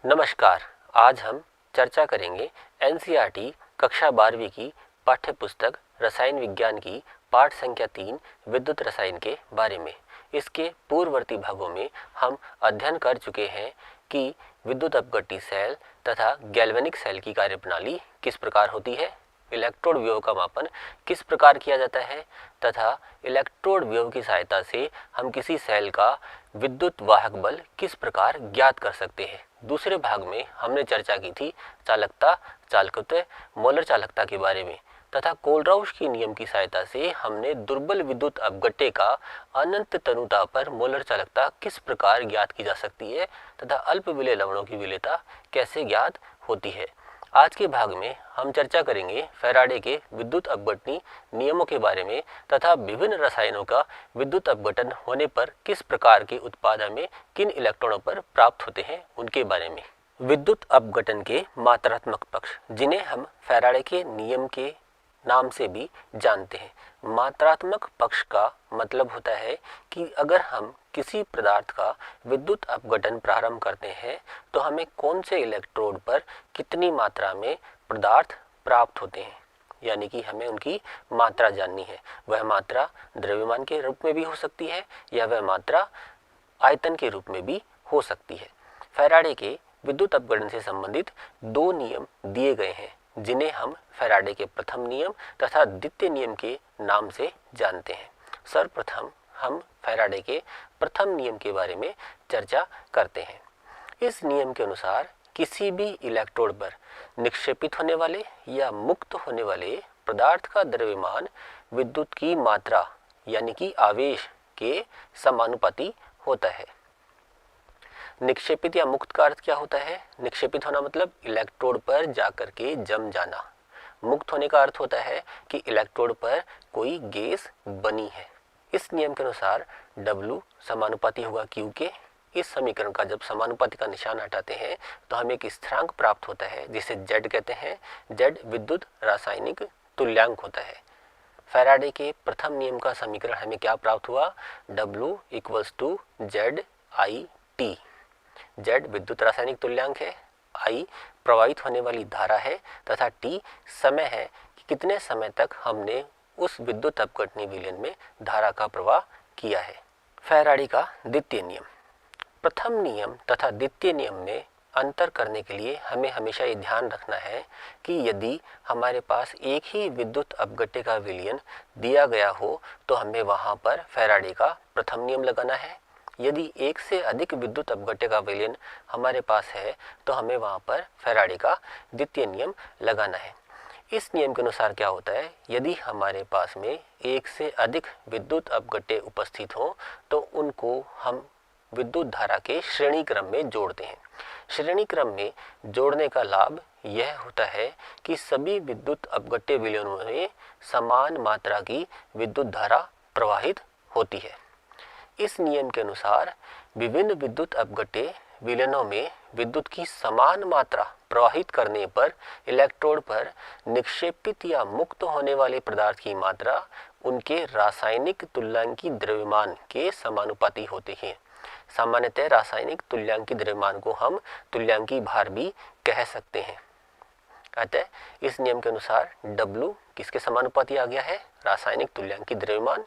नमस्कार। आज हम चर्चा करेंगे एनसीईआरटी कक्षा 12वीं की पाठ्य पुस्तक रसायन विज्ञान की पाठ संख्या 3 विद्युत रसायन के बारे में। इसके पूर्ववर्ती भागों में हम अध्ययन कर चुके हैं कि विद्युत अपघट्य सेल तथा गैल्वेनिक सेल की कार्यप्रणाली किस प्रकार होती है, इलेक्ट्रोड विभव का मापन किस प्रकार किया जाता है तथा इलेक्ट्रोड विभव की सहायता से हम किसी सेल का विद्युत वाहक बल किस प्रकार ज्ञात कर सकते हैं। दूसरे भाग में हमने चर्चा की थी चालकता, चालकत्व, मोलर चालकता के बारे में तथा कोलराउश की नियम की सहायता से हमने दुर्बल विद्युत अपघट्य का अनंत तनुता पर मोलर चालकता किस प्रकार ज्ञात की जा सकती है तथा अल्प विलेय लवणों की विलेयता कैसे ज्ञात होती है। आज के भाग में हम चर्चा करेंगे फैराडे के विद्युत अपघटनी नियमों के बारे में तथा विभिन्न रसायनों का विद्युत अपघटन होने पर किस प्रकार के उत्पाद हमें किन इलेक्ट्रॉनों पर प्राप्त होते हैं उनके बारे में। विद्युत अपघटन के मात्रात्मक पक्ष, जिन्हें हम फैराडे के नियम के नाम से भी जानते हैं। मात्रात्मक पक्ष का मतलब होता है कि अगर हम किसी पदार्थ का विद्युत अपघटन प्रारंभ करते हैं तो हमें कौन से इलेक्ट्रोड पर कितनी मात्रा में पदार्थ प्राप्त होते हैं, यानी कि हमें उनकी मात्रा जाननी है। वह मात्रा द्रव्यमान के रूप में भी हो सकती है या वह मात्रा आयतन के रूप में भी हो सकती है। फैराडे के विद्युत अपघटन से संबंधित दो नियम दिए गए हैं जिन्हें हम फैराडे के प्रथम नियम तथा द्वितीय नियम के नाम से जानते हैं। सर्वप्रथम हम फैराडे के प्रथम नियम के बारे में चर्चा करते हैं। इस नियम के अनुसार किसी भी इलेक्ट्रोड पर निक्षेपित होने वाले या मुक्त होने वाले पदार्थ का द्रव्यमान विद्युत की मात्रा यानी कि आवेश के समानुपाती होता है। निक्षेपित या मुक्त का अर्थ क्या होता है? निक्षेपित होना मतलब इलेक्ट्रोड पर जाकर के जम जाना। मुक्त होने का अर्थ होता है कि इलेक्ट्रोड पर कोई गैस बनी है। इस नियम के अनुसार W समानुपाती होगा Q के। इस समीकरण का जब समानुपाती का निशान हटाते हैं तो हमें एक स्थिरांक प्राप्त होता है जिसे Z कहते हैं। Z विद्युत रासायनिक तुल्यांक होता है। फैराडे के प्रथम नियम का समीकरण हमें क्या प्राप्त हुआ? W = ZIT। Z विद्युत रासायनिक तुल्यांक है, I प्रवाहित होने वाली धारा है तथा T समय है कि कितने समय तक हमने उस विद्युत अपघटनी विलयन में धारा का प्रवाह किया है। फैराडे का द्वितीय नियम। प्रथम नियम तथा द्वितीय नियम में अंतर करने के लिए हमें हमेशा ये ध्यान रखना है कि यदि हमारे पास एक ही विद्युत अपघट्य का विलयन दिया गया हो तो हमें वहां पर फैराडे का प्रथम नियम लगाना है। यदि एक से अधिक विद्युत अपघट्य का विलयन हमारे पास है तो हमें वहां पर फैराडे का द्वितीय नियम लगाना है। इस नियम के अनुसार क्या होता है? यदि हमारे पास में एक से अधिक विद्युत अपघट्य उपस्थित हो तो उनको हम विद्युत धारा के श्रेणी क्रम में जोड़ते हैं। श्रेणी क्रम में जोड़ने का लाभ यह होता है कि सभी विद्युत अपघट्य विलयनों में समान मात्रा की विद्युत धारा प्रवाहित होती है। इस नियम के अनुसार विभिन्न विद्युत अपघट्य विलयनों में विद्युत की समान मात्रा प्रवाहित करने पर इलेक्ट्रोड पर निक्षेपित या मुक्त होने वाले पदार्थ की मात्रा उनके रासायनिक तुल्यांकी द्रव्यमान के समानुपाती होते हैं। सामान्यतः रासायनिक तुल्यांकी द्रव्यमान को हम तुल्यांकी भार भी कह सकते हैं। अतः इस नियम के अनुसार W किसके समानुपाती आ गया है? रासायनिक तुल्यांकी द्रव्यमान।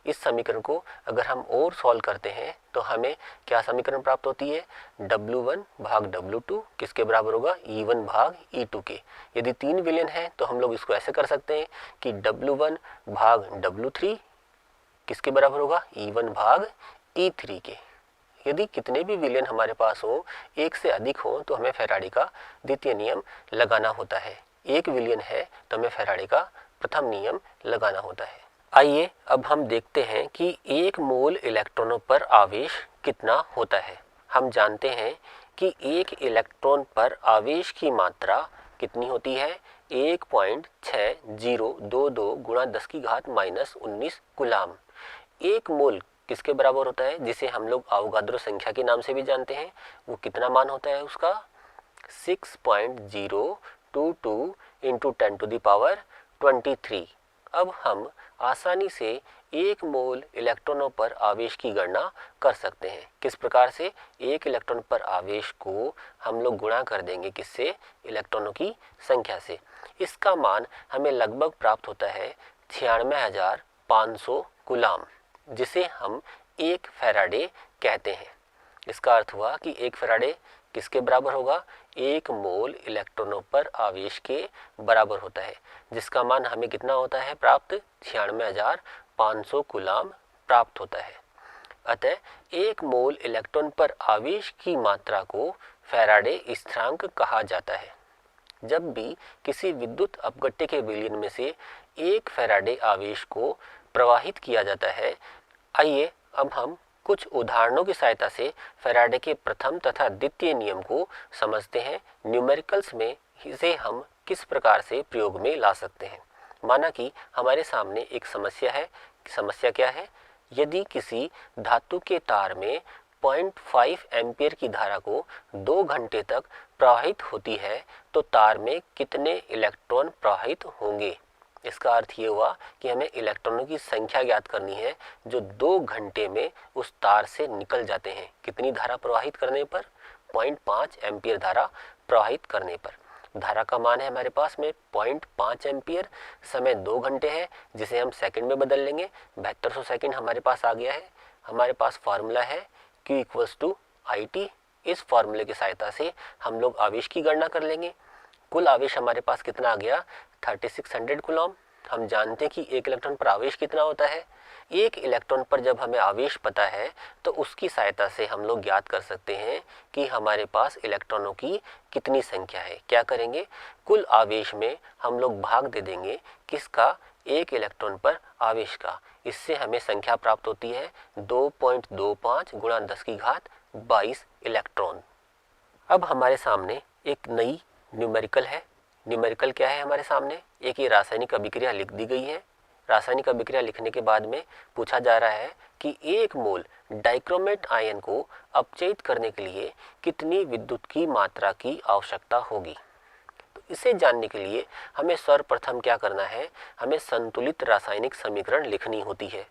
इस समीकरण को अगर हम और सॉल्व करते हैं तो हमें क्या समीकरण प्राप्त होती है? W1 भाग W2 किसके बराबर होगा? E1 भाग E2 के। यदि तीन विलयन है तो हम लोग इसको ऐसे कर सकते हैं कि W1 भाग W3 किसके बराबर होगा? E1 भाग E3 के। यदि कितने भी विलयन हमारे पास हो, एक से अधिक हो, तो हमें फैराडे का द्वितीय नियम लगाना होता है। एक विलयन है तो हमें फैराडे का प्रथम नियम लगाना होता है। आइए अब हम देखते हैं कि एक मोल इलेक्ट्रॉनों पर आवेश कितना होता है। हम जानते हैं कि एक इलेक्ट्रॉन पर आवेश की मात्रा कितनी होती है? 1.6022 गुणा 10⁻⁻19 कूलाम। एक मोल किसके बराबर होता है, जिसे हम लोग अवोगाद्रो संख्या के नाम से भी जानते हैं? वो कितना मान होता है उसका? 6.022 × 10⁻23 अब हम आसानी से 1 मोल इलेक्ट्रॉनों पर आवेश की गणना कर सकते हैं। किस प्रकार से? 1 इलेक्ट्रॉन पर आवेश को हम लोग गुणा कर देंगे किससे? इलेक्ट्रॉनों की संख्या से। इसका मान हमें लगभग प्राप्त होता है 96,500 कूलाम, जिसे हम 1 फैराडे कहते हैं। इसका अर्थ हुआ कि 1 फैराडे किसके बराबर होगा? 1 मोल इलेक्ट्रॉनों पर आवेश के बराबर होता है, जिसका मान हमें कितना होता है प्राप्त? 96,500 कूलाम प्राप्त होता है। अतः 1 मोल इलेक्ट्रॉन पर आवेश की मात्रा को फैराडे स्थिरांक कहा जाता है। जब भी किसी विद्युत अपघट्य के विलयन में से 1 फैराडे आवेश को प्रवाहित किया जाता है। आइए अब हम कुछ उदाहरणों की सहायता से फैराडे के प्रथम तथा द्वितीय नियम को समझते हैं। न्यूमेरिकल्स में इसे हम किस प्रकार से प्रयोग में ला सकते हैं। माना कि हमारे सामने एक समस्या है। समस्या क्या है? यदि किसी धातु के तार में 0.5 एम्पियर की धारा को 2 घंटे तक प्रवाहित होती है तो तार में कितने इलेक्ट्रॉन प्रवाहित होंगे? इसका अर्थ ये हुआ कि हमें इलेक्ट्रॉनों की संख्या ज्ञात करनी है जो 2 घंटे में उस तार से निकल जाते हैं। कितनी धारा प्रवाहित करने पर? 0.5 एम्पियर धारा प्रवाहित करने पर। धारा का मान है हमारे पास में 0.5 एम्पियर, समय 2 घंटे है जिसे हम सेकंड में बदल लेंगे। 7200 सेकंड हमारे पास आ गया है। हमारे पास फार्मूला है Q = IT। इस फार्मूले की सहायता से हम लोग आवेश की गणना कर लेंगे। कुल आवेश हमारे पास कितना आ गया? 3600 कूलम। हम जानते हैं कि 1 इलेक्ट्रॉन पर आवेश कितना होता है। 1 इलेक्ट्रॉन पर जब हमें आवेश पता है तो उसकी सहायता से हम लोग ज्ञात कर सकते हैं कि हमारे पास इलेक्ट्रॉनों की कितनी संख्या है। क्या करेंगे? कुल आवेश में हम लोग भाग दे देंगे किसका? 1 इलेक्ट्रॉन पर आवेश का। इससे हमें संख्या प्राप्त होती है 2.25 × 10⁻22 इलेक्ट्रॉन। अब हमारे सामने एक नई न्यूमेरिकल है। न्यूमेरिकल क्या है हमारे सामने? एक ये रासायनिक अभिक्रिया लिख दी गई है। रासायनिक अभिक्रिया लिखने के बाद में पूछा जा रहा है कि 1 मोल डाइक्रोमेट आयन को अपचयित करने के लिए कितनी विद्युत की मात्रा की आवश्यकता होगी। तो इसे जानने के लिए हमें सर्वप्रथम क्या करना है? हमें संतुलित रासायनिक समीकरण लिखनी होती है।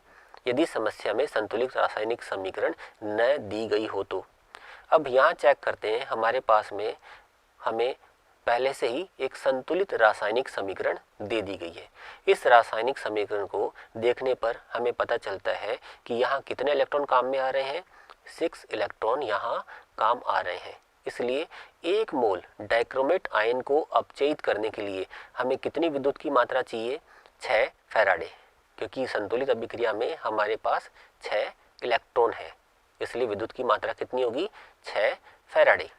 यदि समस्या में संतुलित रासायनिक समीकरण न दी गई हो तो। अब यहाँ चेक करते हैं, हमारे पास में हमें पहले से ही एक संतुलित रासायनिक समीकरण दे दी गई है। इस रासायनिक समीकरण को देखने पर हमें पता चलता है कि यहाँ कितने इलेक्ट्रॉन काम में आ रहे हैं? 6 इलेक्ट्रॉन यहाँ काम आ रहे हैं। इसलिए 1 मोल डाइक्रोमेट आयन को अपचयित करने के लिए हमें कितनी विद्युत की मात्रा चाहिए? 6 फैराडे, क्योंकि संतुलित अभिक्रिया में हमारे पास 6 इलेक्ट्रॉन है। इसलिए विद्युत की मात्रा कितनी होगी? 6 फैराडे।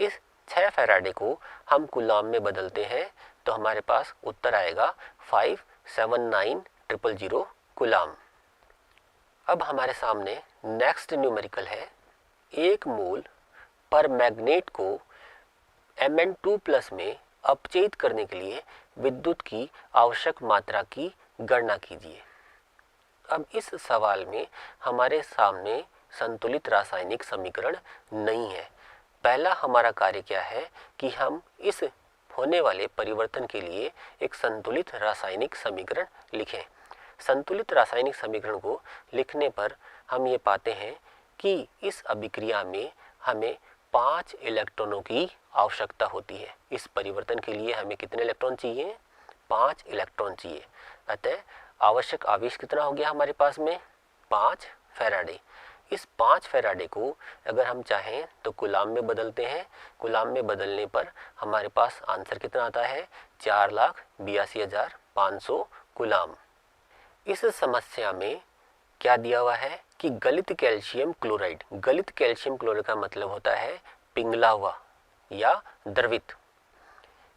इस 6 फैराडे को हम कूलाम में बदलते हैं तो हमारे पास उत्तर आएगा 579,000 कूलाम। अब हमारे सामने नेक्स्ट न्यूमेरिकल है। 1 मोल पर मैग्नेट को Mn2+ में अपचयित करने के लिए विद्युत की आवश्यक मात्रा की गणना कीजिए। अब इस सवाल में हमारे सामने संतुलित रासायनिक समीकरण नहीं है। पहला हमारा कार्य क्या है कि हम इस होने वाले परिवर्तन के लिए एक संतुलित रासायनिक समीकरण लिखें। संतुलित रासायनिक समीकरण को लिखने पर हम ये पाते हैं कि इस अभिक्रिया में हमें 5 इलेक्ट्रॉनों की आवश्यकता होती है। इस परिवर्तन के लिए हमें कितने इलेक्ट्रॉन चाहिए? 5 इलेक्ट्रॉन चाहिए। अतः आवश्यक आवेश कितना हो गया हमारे पास में? 5 फैराडे। इस 5 फैराडे को अगर हम चाहें तो कूलाम में बदलते हैं। कूलाम में बदलने पर हमारे पास आंसर कितना आता है? 4,82,500 कूलाम। इस समस्या में क्या दिया हुआ है कि गलित कैल्शियम क्लोराइड। गलित कैल्शियम क्लोराइड का मतलब होता है पिघला हुआ या द्रवित।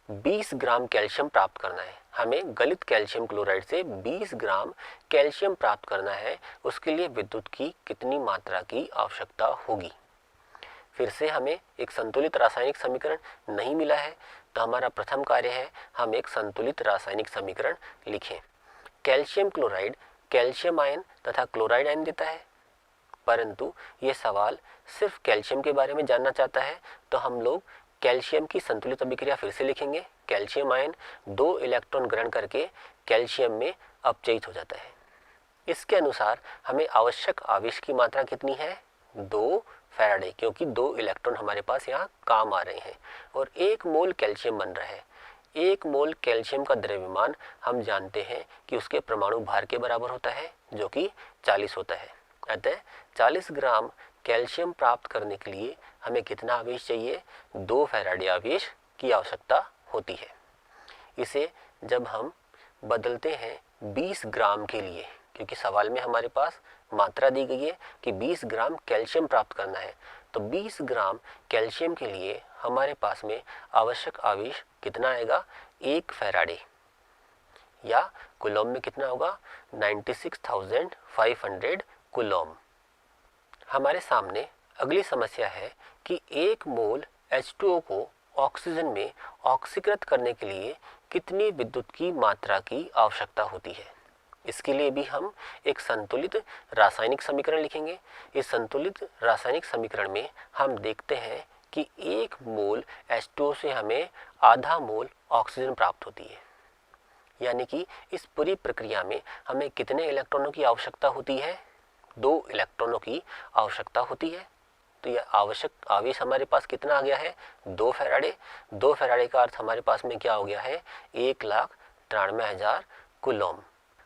20 ग्राम कैल्शियम प्राप्त करना है। हमें गलित कैल्शियम क्लोराइड से 20 ग्राम कैल्शियम प्राप्त करना है। उसके लिए विद्युत की कितनी मात्रा की आवश्यकता होगी? फिर से हमें एक संतुलित रासायनिक समीकरण नहीं मिला है तो हमारा प्रथम कार्य है हम एक संतुलित रासायनिक समीकरण लिखें। कैल्शियम क्लोराइड कैल्शियम आयन तथा क्लोराइड आयन देता है, परंतु ये सवाल सिर्फ कैल्शियम के बारे में जानना चाहता है तो हम लोग कैल्शियम की संतुलित अभिक्रिया फिर से लिखेंगे। कैल्शियम आयन 2 इलेक्ट्रॉन ग्रहण करके कैल्शियम में अपचयित हो जाता है। इसके अनुसार हमें आवश्यक आवेश की मात्रा कितनी है, 2 फैराडे, क्योंकि 2 इलेक्ट्रॉन हमारे पास यहाँ काम आ रहे हैं और 1 मोल कैल्शियम बन रहा है। 1 मोल कैल्शियम का द्रव्यमान हम जानते हैं कि उसके परमाणु भार के बराबर होता है, जो कि 40 होता है। अतः 40 ग्राम कैल्शियम प्राप्त करने के लिए हमें कितना आवेश चाहिए, 2 फैराडे आवेश की आवश्यकता होती है। इसे जब हम बदलते हैं 20 ग्राम के लिए, क्योंकि सवाल में हमारे पास मात्रा दी गई है कि 20 ग्राम कैल्शियम प्राप्त करना है, तो 20 ग्राम कैल्शियम के लिए हमारे पास में आवश्यक आवेश कितना आएगा, 1 फैराडे, या कूलॉम में कितना होगा, 96,500 कूलॉम। हमारे सामने अगली समस्या है कि 1 मोल H2O को ऑक्सीजन में ऑक्सीकृत करने के लिए कितनी विद्युत की मात्रा की आवश्यकता होती है। इसके लिए भी हम एक संतुलित रासायनिक समीकरण लिखेंगे। इस संतुलित रासायनिक समीकरण में हम देखते हैं कि 1 मोल H2O से हमें आधा मोल ऑक्सीजन प्राप्त होती है, यानी कि इस पूरी प्रक्रिया में हमें कितने इलेक्ट्रॉनों की आवश्यकता होती है, 2 इलेक्ट्रॉनों की आवश्यकता होती है। तो यह आवश्यक आवेश हमारे पास कितना आ गया है, 2 फैराडे। 2 फैराडे का अर्थ हमारे पास में क्या हो गया है, 1,93,000 कूलॉम।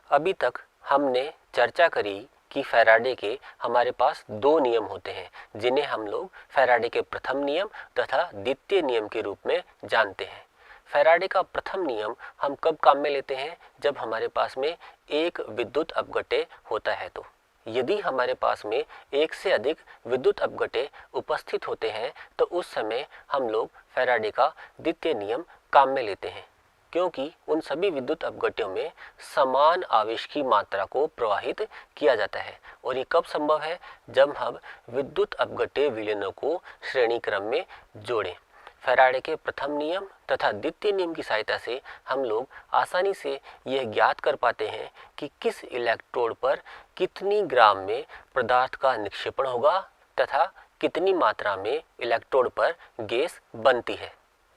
अभी तक हमने चर्चा करी कि फैराडे के हमारे पास 2 नियम होते हैं, जिन्हें हम लोग फैराडे के प्रथम नियम तथा द्वितीय नियम के रूप में जानते हैं। फैराडे का प्रथम नियम हम कब काम में लेते हैं, जब हमारे पास में एक विद्युत अपघट्य होता है। तो यदि हमारे पास में एक से अधिक विद्युत अपघट्य उपस्थित होते हैं तो उस समय हम लोग फैराडे का द्वितीय नियम काम में लेते हैं, क्योंकि उन सभी विद्युत अपघट्यों में समान आवेश की मात्रा को प्रवाहित किया जाता है। और ये कब संभव है, जब हम विद्युत अपघट्य विलयनों को श्रेणी क्रम में जोड़ें। फैराडे के प्रथम नियम तथा द्वितीय नियम की सहायता से हम लोग आसानी से यह ज्ञात कर पाते हैं कि किस इलेक्ट्रोड पर कितनी ग्राम में पदार्थ का निक्षेपण होगा तथा कितनी मात्रा में इलेक्ट्रोड पर गैस बनती है।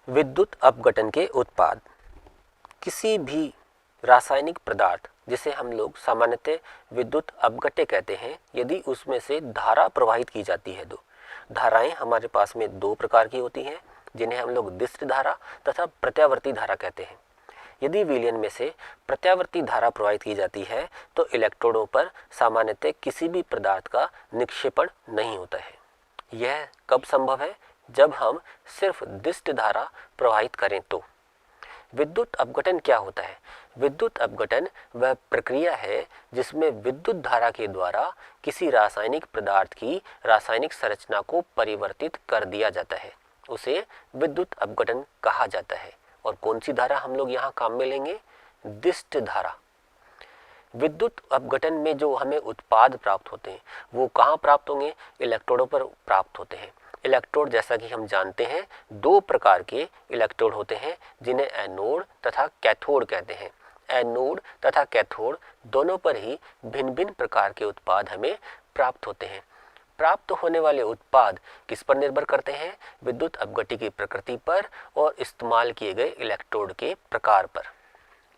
विद्युत अपघटन के उत्पाद। किसी भी रासायनिक पदार्थ जिसे हम लोग सामान्यतः विद्युत अपघट्य कहते हैं, यदि उसमें से धारा प्रवाहित की जाती है, दो धाराएं हमारे पास में 2 प्रकार की होती हैं, जिन्हें हम लोग दिष्ट धारा तथा प्रत्यावर्ती धारा कहते हैं। यदि विलयन में से प्रत्यावर्ती धारा प्रवाहित की जाती है तो इलेक्ट्रोडों पर सामान्यतः किसी भी पदार्थ का निक्षेपण नहीं होता है। यह कब संभव है, जब हम सिर्फ दिष्ट धारा प्रवाहित करें। तो विद्युत अपघटन क्या होता है? विद्युत अपघटन वह प्रक्रिया है जिसमें विद्युत धारा के द्वारा किसी रासायनिक पदार्थ की रासायनिक संरचना को परिवर्तित कर दिया जाता है, उसे विद्युत अपघटन कहा जाता है। और कौन सी धारा हम लोग यहाँ काम में लेंगे? दिष्ट धारा। विद्युत अपघटन में जो हमें उत्पाद प्राप्त होते हैं वो कहाँ प्राप्त होंगे? इलेक्ट्रोडों पर प्राप्त होते हैं। इलेक्ट्रोड, जैसा कि हम जानते हैं, 2 प्रकार के इलेक्ट्रोड होते हैं, जिन्हें एनोड तथा कैथोड कहते हैं। एनोड तथा कैथोड दोनों पर ही भिन्न भिन्न प्रकार के उत्पाद हमें प्राप्त होते हैं। प्राप्त होने वाले उत्पाद किस पर निर्भर करते हैं? विद्युत अपघट्य की प्रकृति पर और इस्तेमाल किए गए इलेक्ट्रोड के प्रकार पर,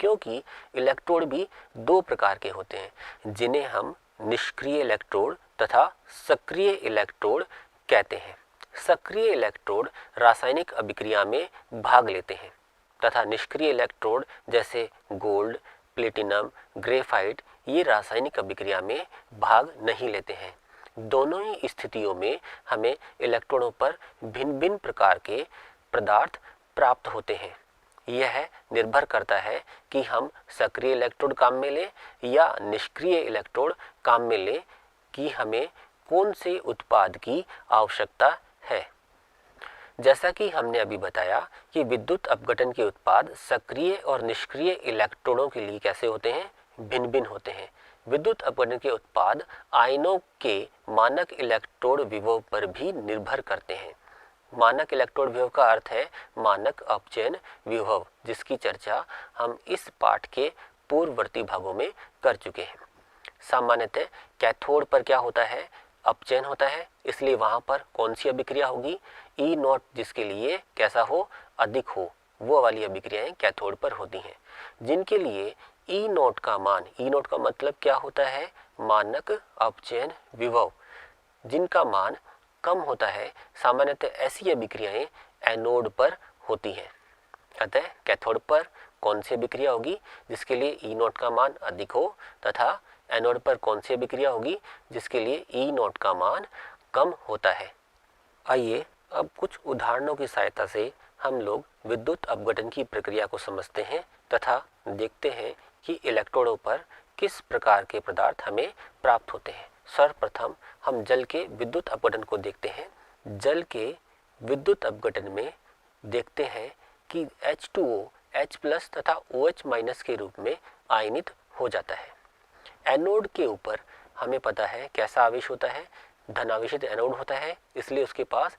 क्योंकि इलेक्ट्रोड भी 2 प्रकार के होते हैं, जिन्हें हम निष्क्रिय इलेक्ट्रोड तथा सक्रिय इलेक्ट्रोड कहते हैं। सक्रिय इलेक्ट्रोड रासायनिक अभिक्रिया में भाग लेते हैं तथा निष्क्रिय इलेक्ट्रोड जैसे गोल्ड, प्लेटिनम, ग्रेफाइट ये रासायनिक अभिक्रिया में भाग नहीं लेते हैं। दोनों ही स्थितियों में हमें इलेक्ट्रोडों पर भिन्न भिन्न प्रकार के पदार्थ प्राप्त होते हैं। यह निर्भर करता है कि हम सक्रिय इलेक्ट्रोड काम में लें या निष्क्रिय इलेक्ट्रोड काम में लें, कि हमें कौन से उत्पाद की आवश्यकता है। जैसा कि हमने अभी बताया कि विद्युत अपघटन के उत्पाद सक्रिय और निष्क्रिय इलेक्ट्रोडों के लिए कैसे होते हैं? भिन्न भिन्न होते हैं। विद्युत अपघटन के उत्पाद आयनों के मानक इलेक्ट्रोड विभव पर भी निर्भर करते हैं। मानक इलेक्ट्रोड विभव का अर्थ है मानक अपचयन विभव, जिसकी चर्चा हम इस पाठ के पूर्ववर्ती भागों में कर चुके हैं। सामान्यतः कैथोड पर क्या होता है? अपचयन होता है, इसलिए वहाँ पर कौन सी अभिक्रिया होगी, ई नॉट जिसके लिए कैसा हो, अधिक हो, वो वाली अभिक्रियाएं कैथोड पर होती हैं। जिनके लिए ई नॉट का मान, ई नॉट का मतलब क्या होता है, मानक अपचयन विभव, जिनका मान कम होता है, सामान्यतः ऐसी अभिक्रियाएं एनोड पर होती हैं। अतः कैथोड पर कौन सी अभिक्रिया होगी जिसके लिए ई नॉट का मान अधिक हो, तथा एनोड पर कौन सी अभिक्रिया होगी जिसके लिए ई नॉट का मान कम होता है। आइए अब कुछ उदाहरणों की सहायता से हम लोग विद्युत अपघटन की प्रक्रिया को समझते हैं तथा देखते हैं कि इलेक्ट्रोडों पर किस प्रकार के पदार्थ हमें प्राप्त होते हैं। सर्वप्रथम हम जल के विद्युत अपघटन को देखते हैं। जल के विद्युत अपघटन में देखते हैं कि H2O H+ तथा OH- के रूप में आयनित हो जाता है। एनोड के ऊपर हमें पता है कैसा आवेश होता है, धनावेशित एनोड होता है, इसलिए उसके पास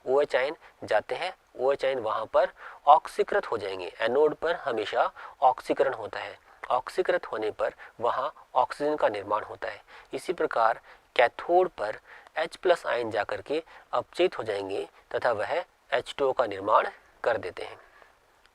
OH आयन जाते हैं। OH आयन वहाँ पर ऑक्सीकृत हो जाएंगे। एनोड पर हमेशा ऑक्सीकरण होता है, ऑक्सीकृत होने पर वहाँ ऑक्सीजन का निर्माण होता है। इसी प्रकार कैथोड पर H+ आयन जाकर के अपचयित हो जाएंगे तथा वह H2O का निर्माण कर देते हैं।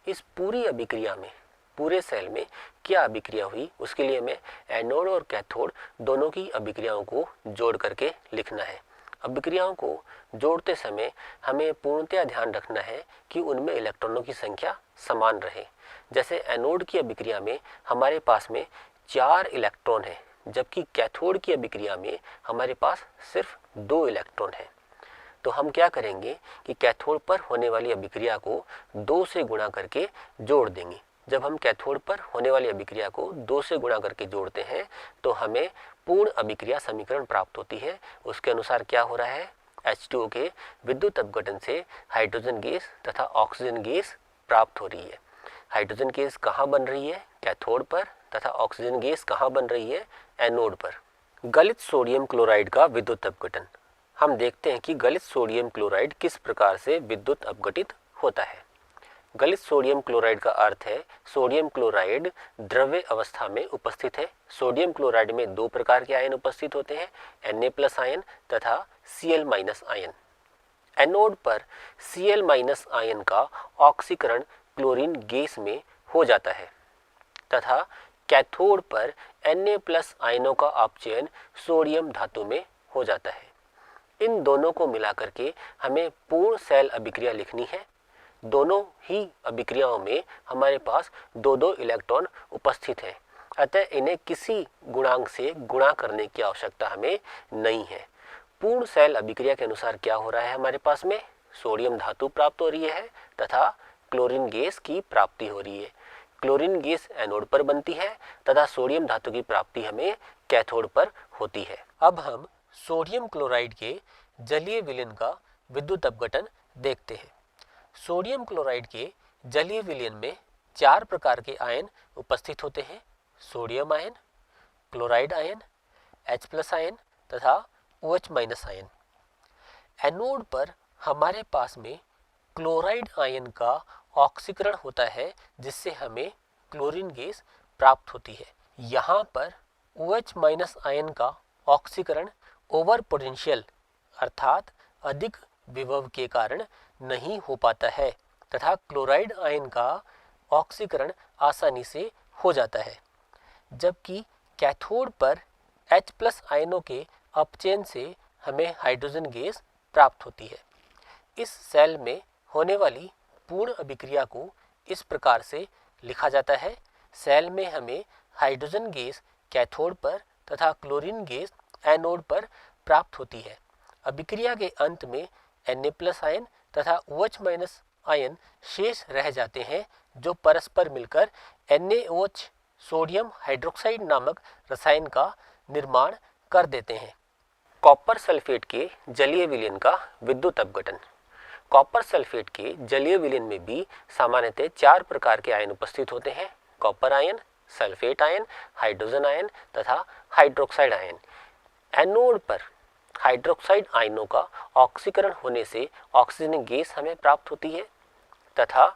इस पूरी अभिक्रिया में, पूरे सेल में क्या अभिक्रिया हुई, उसके लिए हमें एनोड और कैथोड दोनों की अभिक्रियाओं को जोड़ करके लिखना है। अभिक्रियाओं को जोड़ते समय हमें पूर्णतया ध्यान रखना है कि उनमें इलेक्ट्रॉनों की संख्या समान रहे। जैसे एनोड की अभिक्रिया में हमारे पास में 4 इलेक्ट्रॉन है, जबकि कैथोड की अभिक्रिया में हमारे पास सिर्फ 2 इलेक्ट्रॉन है। तो हम क्या करेंगे कि कैथोड पर होने वाली अभिक्रिया को 2 से गुणा करके जोड़ देंगे। जब हम कैथोड पर होने वाली अभिक्रिया को 2 से गुणा करके जोड़ते हैं तो हमें पूर्ण अभिक्रिया समीकरण प्राप्त होती है। उसके अनुसार क्या हो रहा है, H2O के विद्युत अपघटन से हाइड्रोजन गैस तथा ऑक्सीजन गैस प्राप्त हो रही है। हाइड्रोजन गैस कहाँ बन रही है, कैथोड पर, तथा ऑक्सीजन गैस कहाँ बन रही है, एनोड पर। गलित सोडियम क्लोराइड का विद्युत अपघटन। हम देखते हैं कि गलित सोडियम क्लोराइड किस प्रकार से विद्युत अपघटित होता है। गलित सोडियम क्लोराइड का अर्थ है सोडियम क्लोराइड द्रव्य अवस्था में उपस्थित है। सोडियम क्लोराइड में 2 प्रकार के आयन उपस्थित होते हैं, Na+ आयन तथा Cl- आयन। एनोड पर Cl- आयन का ऑक्सीकरण क्लोरीन गैस में हो जाता है तथा कैथोड पर Na+ आयनों का अपचयन सोडियम धातु में हो जाता है। इन दोनों को मिलाकर के हमें पूर्ण सेल अभिक्रिया लिखनी है। दोनों ही अभिक्रियाओं में हमारे पास 2-2 इलेक्ट्रॉन उपस्थित हैं, अतः इन्हें किसी गुणांक से गुणा करने की आवश्यकता हमें नहीं है। पूर्ण सेल अभिक्रिया के अनुसार क्या हो रहा है, हमारे पास में सोडियम धातु प्राप्त हो रही है तथा क्लोरीन गैस की प्राप्ति हो रही है। क्लोरीन गैस एनोड पर बनती है तथा सोडियम धातु की प्राप्ति हमें कैथोड पर होती है। अब हम सोडियम क्लोराइड के जलीय विलयन का विद्युत अपघटन देखते हैं। सोडियम क्लोराइड के जलीय विलयन में 4 प्रकार के आयन उपस्थित होते हैं, sodium ion, chloride ion, H+ ion तथा OH- आयन। एनोड पर हमारे पास में क्लोराइड आयन का ऑक्सीकरण होता है, जिससे हमें क्लोरीन गैस प्राप्त होती है। यहाँ पर OH- आयन का ऑक्सीकरण ओवर पोटेंशियल अर्थात अधिक विभव के कारण नहीं हो पाता है तथा क्लोराइड आयन का ऑक्सीकरण आसानी से हो जाता है, जबकि कैथोड पर H+ आयनों के अपचयन से हमें हाइड्रोजन गैस प्राप्त होती है। इस सेल में होने वाली पूर्ण अभिक्रिया को इस प्रकार से लिखा जाता है। सेल में हमें हाइड्रोजन गैस कैथोड पर तथा क्लोरीन गैस एनोड पर प्राप्त होती है। अभिक्रिया के अंत में Na+ आयन तथा OH- आयन शेष रह जाते हैं, जो परस्पर मिलकर NaOH सोडियम हाइड्रोक्साइड नामक रसायन का निर्माण कर देते हैं। कॉपर सल्फेट के जलीय विलयन का विद्युत अपघटन। कॉपर सल्फेट के जलीय विलयन में भी सामान्यतः 4 प्रकार के आयन उपस्थित होते हैं, copper ion, sulphate ion, hydrogen ion तथा हाइड्रोक्साइड आयन। एनोड पर हाइड्रोक्साइड आयनों का ऑक्सीकरण होने से ऑक्सीजन गैस हमें प्राप्त होती है तथा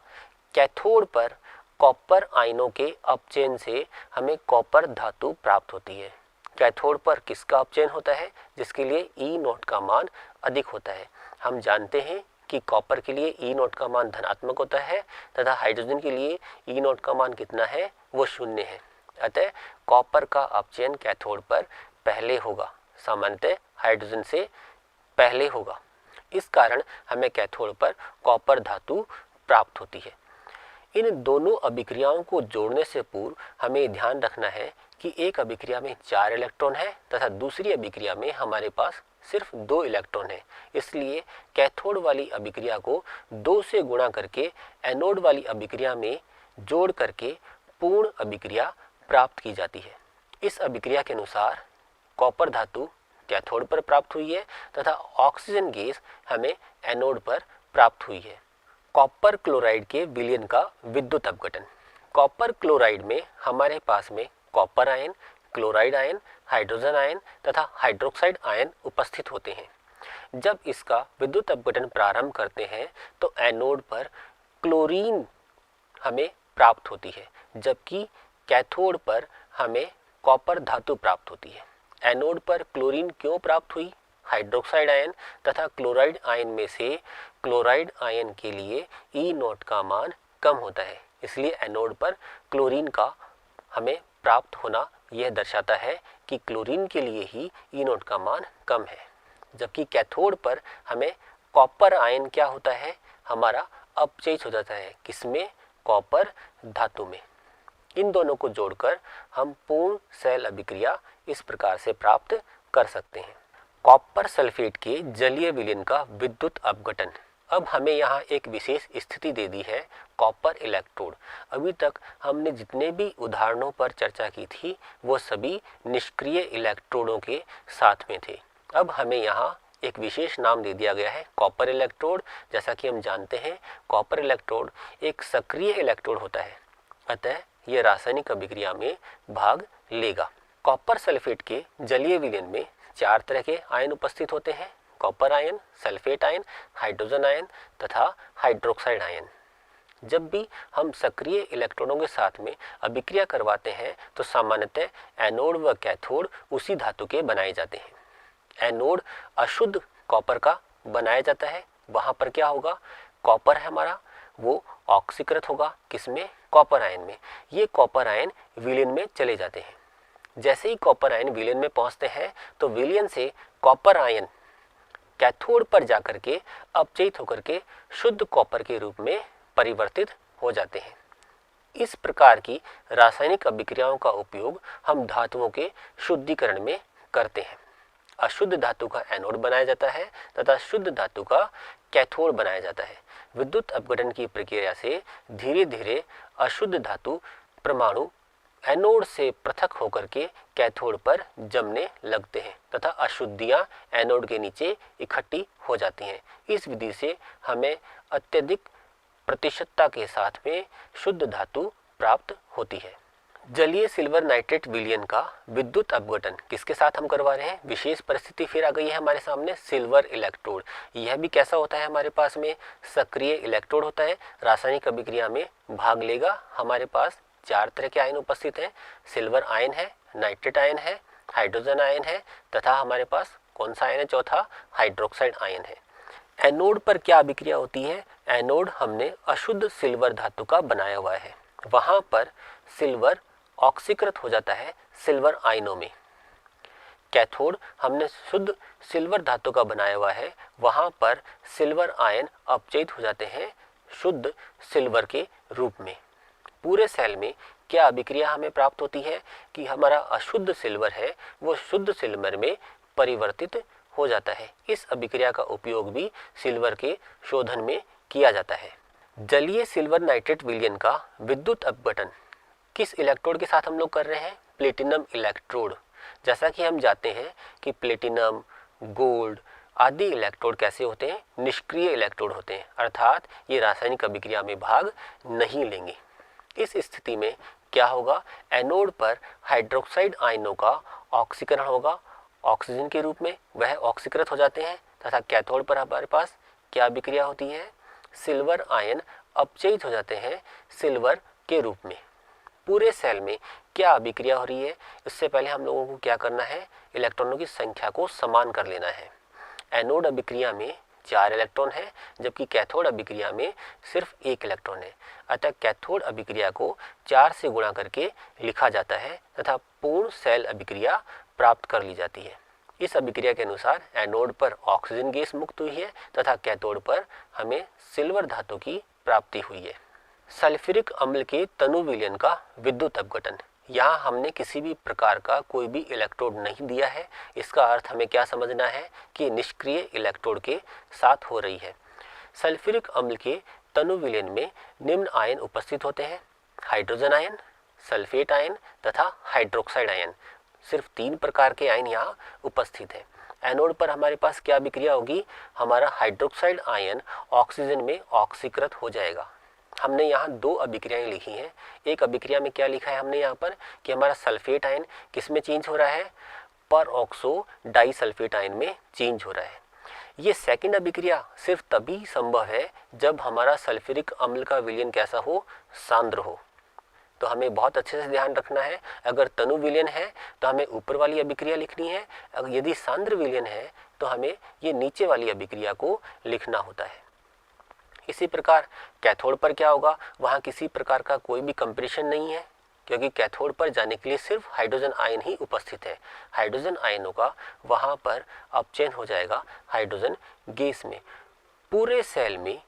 कैथोड पर कॉपर आयनों के अपचयन से हमें कॉपर धातु प्राप्त होती है। कैथोड पर किसका अपचयन होता है, जिसके लिए ई नॉट का मान अधिक होता है। हम जानते हैं कि कॉपर के लिए ई नॉट का मान धनात्मक होता है तथा हाइड्रोजन के लिए ई नॉट का मान कितना है, वो 0 है। अतः कॉपर का अपचयन कैथोड पर पहले होगा, सामान्यतः हाइड्रोजन से पहले होगा। इस कारण हमें कैथोड पर कॉपर धातु प्राप्त होती है। इन दोनों अभिक्रियाओं को जोड़ने से पूर्व हमें ध्यान रखना है कि एक अभिक्रिया में 4 इलेक्ट्रॉन है तथा दूसरी अभिक्रिया में हमारे पास सिर्फ 2 इलेक्ट्रॉन है। इसलिए कैथोड वाली अभिक्रिया को 2 से गुणा करके एनोड वाली अभिक्रिया में जोड़ करके पूर्ण अभिक्रिया प्राप्त की जाती है। इस अभिक्रिया के अनुसार कॉपर धातु कैथोड पर प्राप्त हुई है तथा ऑक्सीजन गैस हमें एनोड पर प्राप्त हुई है। कॉपर क्लोराइड के विलयन का विद्युत अपघटन। कॉपर क्लोराइड में हमारे पास में copper ion, chloride ion, hydrogen ion तथा हाइड्रोक्साइड आयन उपस्थित होते हैं। जब इसका विद्युत अपघटन प्रारंभ करते हैं तो एनोड पर क्लोरीन हमें प्राप्त होती है, जबकि कैथोड पर हमें कॉपर धातु प्राप्त होती है। एनोड पर क्लोरीन क्यों प्राप्त हुई? हाइड्रोक्साइड आयन तथा क्लोराइड आयन में से क्लोराइड आयन के लिए ई नॉट का मान कम होता है, इसलिए एनोड पर क्लोरीन का हमें प्राप्त होना यह दर्शाता है कि क्लोरीन के लिए ही ई नॉट का मान कम है। जबकि कैथोड पर हमें कॉपर आयन क्या होता है, हमारा अपचयित हो जाता है। किसमें? कॉपर धातु में। इन दोनों को जोड़कर हम पूर्ण सेल अभिक्रिया इस प्रकार से प्राप्त कर सकते हैं। कॉपर सल्फेट के जलीय विलयन का विद्युत अपघटन। अब हमें यहाँ एक विशेष स्थिति दे दी है, कॉपर इलेक्ट्रोड। अभी तक हमने जितने भी उदाहरणों पर चर्चा की थी वो सभी निष्क्रिय इलेक्ट्रोडों के साथ में थे। अब हमें यहाँ एक विशेष नाम दे दिया गया है, कॉपर इलेक्ट्रोड। जैसा कि हम जानते हैं कॉपर इलेक्ट्रोड एक सक्रिय इलेक्ट्रोड होता है, अतः यह रासायनिक अभिक्रिया में भाग लेगा। कॉपर सल्फेट के जलीय विलयन में 4 तरह के आयन उपस्थित होते हैं, copper ion, sulphate ion, hydrogen ion तथा हाइड्रोक्साइड आयन। जब भी हम सक्रिय इलेक्ट्रॉनों के साथ में अभिक्रिया करवाते हैं तो सामान्यतः एनोड व कैथोड उसी धातु के बनाए जाते हैं। एनोड अशुद्ध कॉपर का बनाया जाता है, वहां पर क्या होगा, कॉपर है हमारा, वो ऑक्सीकृत होगा किसमें? कॉपर आयन में। ये कॉपर आयन विलयन में चले जाते हैं। जैसे ही कॉपर आयन विलयन में पहुंचते हैं तो विलयन से कॉपर आयन कैथोड पर जाकर के अपचयित होकर के शुद्ध कॉपर के रूप में परिवर्तित हो जाते हैं। इस प्रकार की रासायनिक अभिक्रियाओं का उपयोग हम धातुओं के शुद्धिकरण में करते हैं। अशुद्ध धातु का एनोड बनाया जाता है तथा शुद्ध धातु का कैथोड बनाया जाता है। विद्युत अपघटन की प्रक्रिया से धीरे धीरे अशुद्ध धातु परमाणु एनोड से पृथक होकर के कैथोड पर जमने लगते हैं तथा अशुद्धियां एनोड के नीचे इकट्ठी हो जाती हैं। इस विधि से हमें अत्यधिक प्रतिशतता के साथ में शुद्ध धातु प्राप्त होती है। जलीय सिल्वर नाइट्रेट विलयन का विद्युत अपघटन किसके साथ हम करवा रहे हैं? विशेष परिस्थिति फिर आ गई है हमारे सामने, सिल्वर इलेक्ट्रोड। यह भी कैसा होता है? हमारे पास में सक्रिय इलेक्ट्रोड होता है, रासायनिक अभिक्रिया में भाग लेगा। हमारे पास 4 तरह के आयन उपस्थित हैं, सिल्वर आयन है, नाइट्रेट आयन है, हाइड्रोजन आयन है तथा हमारे पास कौन सा आयन है? चौथा हाइड्रोक्साइड आयन है। एनोड पर क्या अभिक्रिया होती है? एनोड हमने अशुद्ध सिल्वर धातु का बनाया हुआ है, वहां पर सिल्वर ऑक्सीकृत हो जाता है सिल्वर आयनों में। कैथोड हमने शुद्ध सिल्वर धातु का बनाया हुआ है, वहां पर सिल्वर आयन अपचयित हो जाते हैं शुद्ध सिल्वर के रूप में। पूरे सेल में क्या अभिक्रिया हमें प्राप्त होती है कि हमारा अशुद्ध सिल्वर है वो शुद्ध सिल्वर में परिवर्तित हो जाता है। इस अभिक्रिया का उपयोग भी सिल्वर के शोधन में किया जाता है। जलीय सिल्वर नाइट्रेट विलयन का विद्युत अपघटन किस इलेक्ट्रोड के साथ हम लोग कर रहे हैं? Platinum electrode. जैसा कि हम जानते हैं कि प्लेटिनम, गोल्ड आदि इलेक्ट्रोड कैसे होते हैं? निष्क्रिय इलेक्ट्रोड होते हैं, अर्थात ये रासायनिक अभिक्रिया में भाग नहीं लेंगे। इस स्थिति में क्या होगा? एनोड पर हाइड्रोक्साइड आयनों का ऑक्सीकरण होगा ऑक्सीजन के रूप में, वह ऑक्सीकृत हो जाते हैं तथा कैथोड पर हमारे पास क्या अभिक्रिया होती है? सिल्वर आयन अपचयित हो जाते हैं सिल्वर के रूप में। पूरे सेल में क्या अभिक्रिया हो रही है, इससे पहले हम लोगों को क्या करना है, इलेक्ट्रॉनों की संख्या को समान कर लेना है। एनोड अभिक्रिया में 4 इलेक्ट्रॉन है, जबकि कैथोड अभिक्रिया में सिर्फ 1 इलेक्ट्रॉन है। अतः कैथोड अभिक्रिया को 4 से गुणा करके लिखा जाता है तथा पूर्ण सेल अभिक्रिया प्राप्त कर ली जाती है। इस अभिक्रिया के अनुसार एनोड पर ऑक्सीजन गैस मुक्त हुई है तथा कैथोड पर हमें सिल्वर धातु की प्राप्ति हुई है। सल्फ्यूरिक अम्ल के तनु विलयन का विद्युत अपघटन। यहाँ हमने किसी भी प्रकार का कोई भी इलेक्ट्रोड नहीं दिया है। इसका अर्थ हमें क्या समझना है कि निष्क्रिय इलेक्ट्रोड के साथ हो रही है। सल्फ्यूरिक अम्ल के तनु विलयन में निम्न आयन उपस्थित होते हैं: हाइड्रोजन आयन, सल्फेट आयन तथा हाइड्रोक्साइड आयन। सिर्फ 3 प्रकार के आयन यहाँ उपस्थित है। एनोड पर हमारे पास क्या अभिक्रिया होगी, हमारा हाइड्रोक्साइड आयन ऑक्सीजन में ऑक्सीकृत हो जाएगा। हमने यहाँ 2 अभिक्रियाएं लिखी हैं। एक अभिक्रिया में क्या लिखा है हमने यहाँ पर कि हमारा सल्फेट आयन किस में चेंज हो रहा है, पर ऑक्सो डाई सल्फेट आयन में चेंज हो रहा है। ये सेकंड अभिक्रिया सिर्फ तभी संभव है जब हमारा सल्फ्यूरिक अम्ल का विलयन कैसा हो, सांद्र हो। तो हमें बहुत अच्छे से ध्यान रखना है, अगर तनु विलयन है तो हमें ऊपर वाली अभिक्रिया लिखनी है, अगर यदि सांद्र विलयन है तो हमें ये नीचे वाली अभिक्रिया को लिखना होता है। इसी प्रकार कैथोड पर क्या होगा, वहाँ किसी प्रकार का कोई भी कंप्रेशन नहीं है, क्योंकि कैथोड पर जाने के लिए सिर्फ हाइड्रोजन आयन ही उपस्थित है। हाइड्रोजन आयनों का वहाँ पर अपचयन हो जाएगा हाइड्रोजन गैस में। पूरे सेल में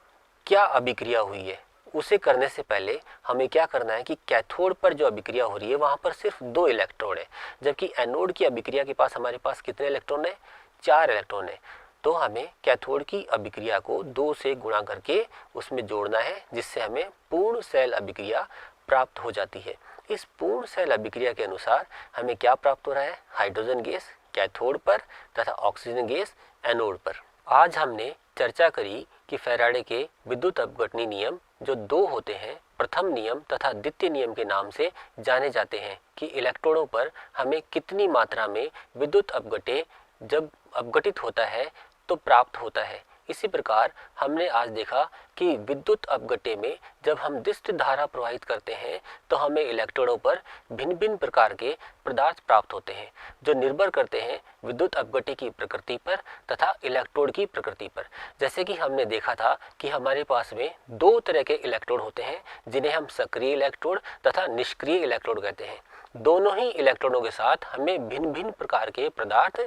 क्या अभिक्रिया हुई है उसे करने से पहले हमें क्या करना है कि कैथोड पर जो अभिक्रिया हो रही है वहाँ पर सिर्फ 2 इलेक्ट्रॉन है, जबकि एनोड की अभिक्रिया के पास हमारे पास कितने इलेक्ट्रॉन है, 4 इलेक्ट्रॉन है। तो हमें कैथोड की अभिक्रिया को 2 से गुणा करके उसमें जोड़ना है, जिससे हमें पूर्ण सेल अभिक्रिया प्राप्त हो जाती है। इस पूर्ण सेल अभिक्रिया के अनुसार हमें क्या प्राप्त हो रहा है, हाइड्रोजन गैस कैथोड पर तथा ऑक्सीजन गैस एनोड पर। आज हमने चर्चा करी कि फैराडे के विद्युत अपघटनी नियम जो 2 होते हैं, प्रथम नियम तथा द्वितीय नियम के नाम से जाने जाते हैं, कि इलेक्ट्रॉनों पर हमें कितनी मात्रा में विद्युत अपघटे जब अपघटित होता है तो प्राप्त होता है। इसी प्रकार हमने आज देखा कि विद्युत अपघटे में जब हम दिष्ट धारा प्रवाहित करते हैं तो हमें इलेक्ट्रोडों पर भिन्न भिन्न प्रकार के पदार्थ प्राप्त होते हैं, जो निर्भर करते हैं विद्युत अपघटे की प्रकृति पर तथा इलेक्ट्रोड की प्रकृति पर। जैसे कि हमने देखा था कि हमारे पास में 2 तरह के इलेक्ट्रोड होते हैं, जिन्हें हम सक्रिय इलेक्ट्रोड तथा निष्क्रिय इलेक्ट्रोड कहते हैं। दोनों ही इलेक्ट्रॉनों के साथ हमें भिन्न भिन्न प्रकार के पदार्थ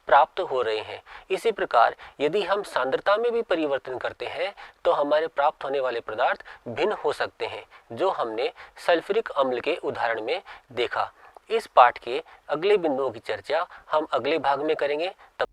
प्राप्त हो रहे हैं। इसी प्रकार यदि हम सांद्रता में भी परिवर्तन करते हैं तो हमारे प्राप्त होने वाले पदार्थ भिन्न हो सकते हैं, जो हमने सल्फ्यूरिक अम्ल के उदाहरण में देखा। इस पाठ के अगले बिंदुओं की चर्चा हम अगले भाग में करेंगे। तब